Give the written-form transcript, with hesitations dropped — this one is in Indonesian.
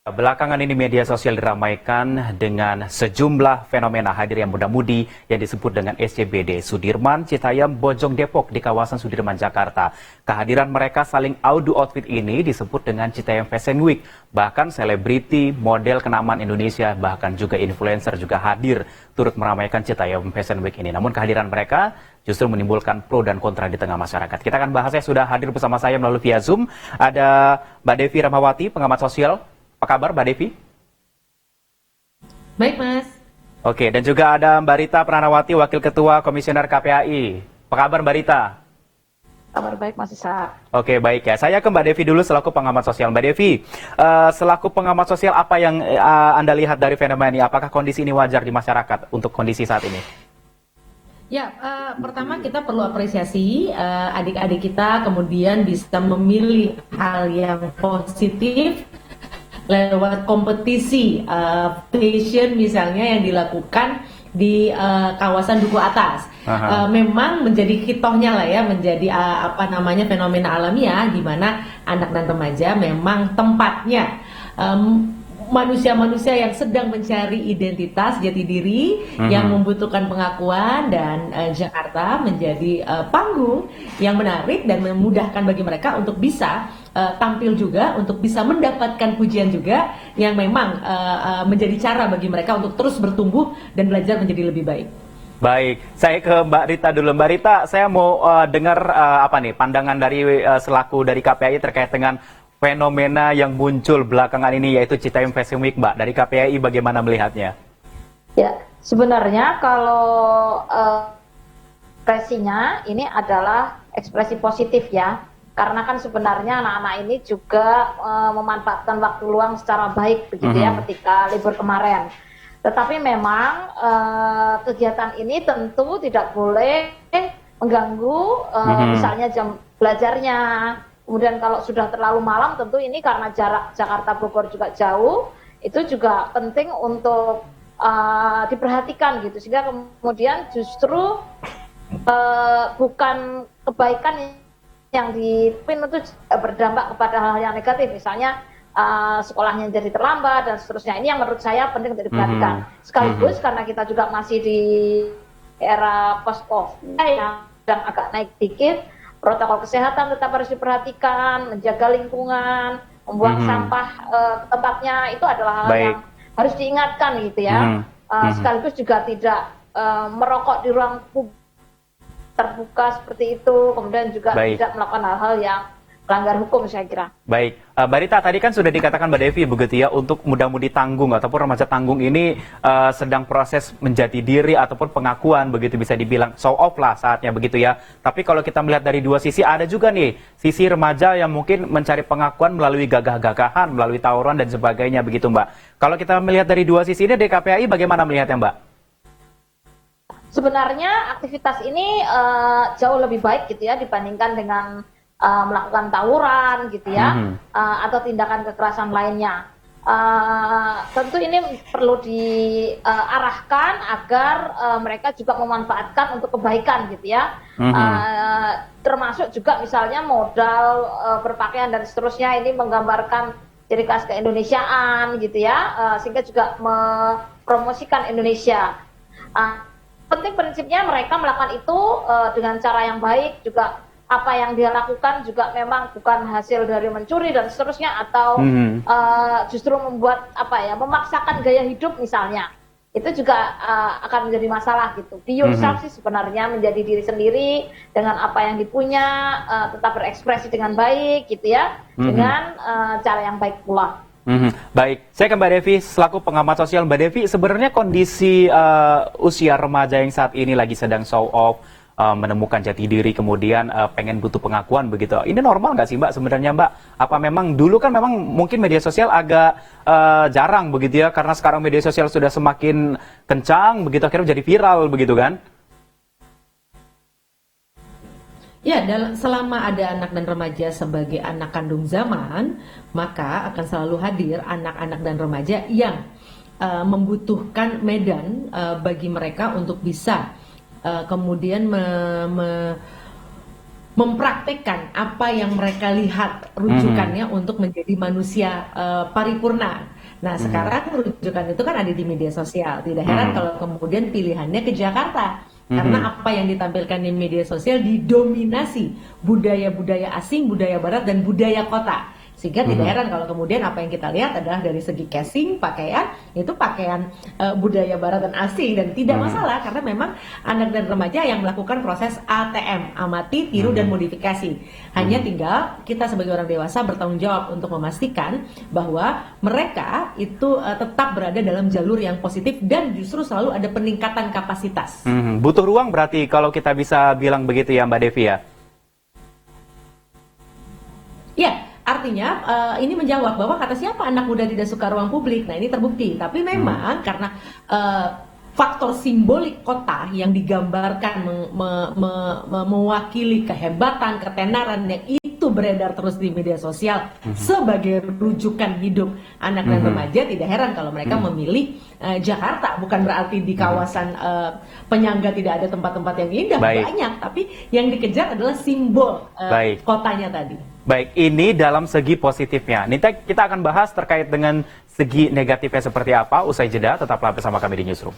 Belakangan ini media sosial diramaikan dengan sejumlah fenomena hadir yang muda-mudi yang disebut dengan SCBD, Sudirman, Citayam, Bojong Depok di kawasan Sudirman, Jakarta. Kehadiran mereka saling adu outfit ini disebut dengan Citayam Fashion Week. Bahkan selebriti, model kenamaan Indonesia, bahkan juga influencer juga hadir turut meramaikan Citayam Fashion Week ini. Namun kehadiran mereka justru menimbulkan pro dan kontra di tengah masyarakat. Kita akan bahasnya, sudah hadir bersama saya melalui via Zoom. Ada Mbak Devi Rahmawati, pengamat sosial. Apa kabar Mbak Devi? Baik, Mas. Oke, dan juga ada Mbak Rita Pranawati, Wakil Ketua Komisioner KPAI. Apa kabar Mbak Rita? Kabar baik, Mas Isa. Oke, baik ya. Saya ke Mbak Devi dulu selaku pengamat sosial. Mbak Devi, selaku pengamat sosial, apa yang Anda lihat dari fenomena ini? Apakah kondisi ini wajar di masyarakat untuk kondisi saat ini? Ya, pertama kita perlu apresiasi adik-adik kita kemudian bisa memilih hal yang positif lewat kompetisi fashion misalnya yang dilakukan di kawasan Duku Atas. Memang menjadi hitohnya lah ya, menjadi fenomena alamiah di mana anak dan remaja memang tempatnya manusia-manusia yang sedang mencari identitas jati diri, yang membutuhkan pengakuan, dan Jakarta menjadi panggung yang menarik dan memudahkan bagi mereka untuk bisa tampil juga, untuk bisa mendapatkan pujian juga, yang memang menjadi cara bagi mereka untuk terus bertumbuh dan belajar menjadi lebih baik. Baik, saya ke Mbak Rita dulu. Mbak Rita, saya mau dengar pandangan dari selaku dari KPAI terkait dengan fenomena yang muncul belakangan ini, yaitu Citayam Fashion Week, Mbak. Dari KPAI bagaimana melihatnya? Ya, sebenarnya kalau ekspresinya ini adalah ekspresi positif ya. Karena kan sebenarnya anak-anak ini juga memanfaatkan waktu luang secara baik begitu ya ketika libur kemarin. Tetapi memang kegiatan ini tentu tidak boleh mengganggu misalnya jam belajarnya. Kemudian kalau sudah terlalu malam, tentu ini karena jarak Jakarta Bogor juga jauh, itu juga penting untuk diperhatikan gitu, sehingga kemudian justru bukan kebaikan yang dipin itu berdampak kepada hal yang negatif, misalnya sekolahnya jadi terlambat dan seterusnya. Ini yang menurut saya penting untuk diperhatikan. Sekaligus karena kita juga masih di era post-COVID yang sedang agak naik dikit, protokol kesehatan tetap harus diperhatikan, menjaga lingkungan, membuang sampah ke tempatnya, itu adalah hal yang harus diingatkan gitu ya. Sekaligus juga tidak merokok di ruang publik terbuka seperti itu, kemudian juga tidak melakukan hal-hal yang melanggar hukum, saya kira. Baik, Mbak Rita, tadi kan sudah dikatakan Mbak Devi begitu ya, untuk muda-mudi tanggung ataupun remaja tanggung ini sedang proses menjati diri ataupun pengakuan, begitu bisa dibilang show off lah saatnya begitu ya. Tapi kalau kita melihat dari dua sisi, ada juga nih sisi remaja yang mungkin mencari pengakuan melalui gagah-gagahan, melalui tawuran dan sebagainya begitu Mbak. Kalau kita melihat dari dua sisi ini, DKPAI bagaimana melihatnya Mbak? Sebenarnya aktivitas ini jauh lebih baik gitu ya dibandingkan dengan melakukan tawuran gitu ya, atau tindakan kekerasan lainnya. Tentu ini perlu diarahkan agar mereka juga memanfaatkan untuk kebaikan gitu ya, termasuk juga misalnya modal berpakaian dan seterusnya, ini menggambarkan ciri khas keindonesiaan gitu ya, sehingga juga mempromosikan Indonesia. Penting prinsipnya mereka melakukan itu dengan cara yang baik, juga apa yang dia lakukan juga memang bukan hasil dari mencuri dan seterusnya, atau justru membuat memaksakan gaya hidup misalnya, itu juga akan menjadi masalah gitu. Be yourself sih sebenarnya, menjadi diri sendiri dengan apa yang dipunya, tetap berekspresi dengan baik gitu ya, dengan cara yang baik pula. Baik, saya ke Mbak Devi selaku pengamat sosial. Mbak Devi, sebenarnya kondisi usia remaja yang saat ini lagi sedang show off, menemukan jati diri, kemudian pengen butuh pengakuan begitu. Ini normal nggak sih Mbak sebenarnya Mbak? Apa memang dulu kan memang mungkin media sosial agak jarang begitu ya, karena sekarang media sosial sudah semakin kencang begitu, akhirnya jadi viral begitu kan? Ya, selama ada anak dan remaja sebagai anak kandung zaman, maka akan selalu hadir anak-anak dan remaja yang membutuhkan medan bagi mereka untuk bisa kemudian mempraktekkan apa yang mereka lihat rujukannya untuk menjadi manusia paripurna. Nah, sekarang rujukan itu kan ada di media sosial. Tidak heran kalau kemudian pilihannya ke Jakarta. Karena apa yang ditampilkan di media sosial didominasi budaya-budaya asing, budaya barat, dan budaya kota. Sehingga tidak heran kalau kemudian apa yang kita lihat adalah dari segi casing, pakaian, itu pakaian budaya barat dan asing. Dan tidak masalah karena memang anak dan remaja yang melakukan proses ATM, amati, tiru, dan modifikasi. Hanya tinggal kita sebagai orang dewasa bertanggung jawab untuk memastikan bahwa mereka itu tetap berada dalam jalur yang positif dan justru selalu ada peningkatan kapasitas. Butuh ruang berarti kalau kita bisa bilang begitu ya Mbak Devi ya? Ya, artinya ini menjawab bahwa kata siapa anak muda tidak suka ruang publik. Nah, ini terbukti. Tapi memang karena faktor simbolik kota yang digambarkan mewakili kehebatan, ketenaran yang itu beredar terus di media sosial sebagai rujukan hidup anak dan remaja, tidak heran kalau mereka memilih Jakarta. Bukan berarti di kawasan penyangga tidak ada tempat-tempat yang indah, banyak. Tapi yang dikejar adalah simbol kotanya tadi. Baik, ini dalam segi positifnya. Nanti kita akan bahas terkait dengan segi negatifnya seperti apa. Usai jeda, tetaplah bersama kami di Newsroom.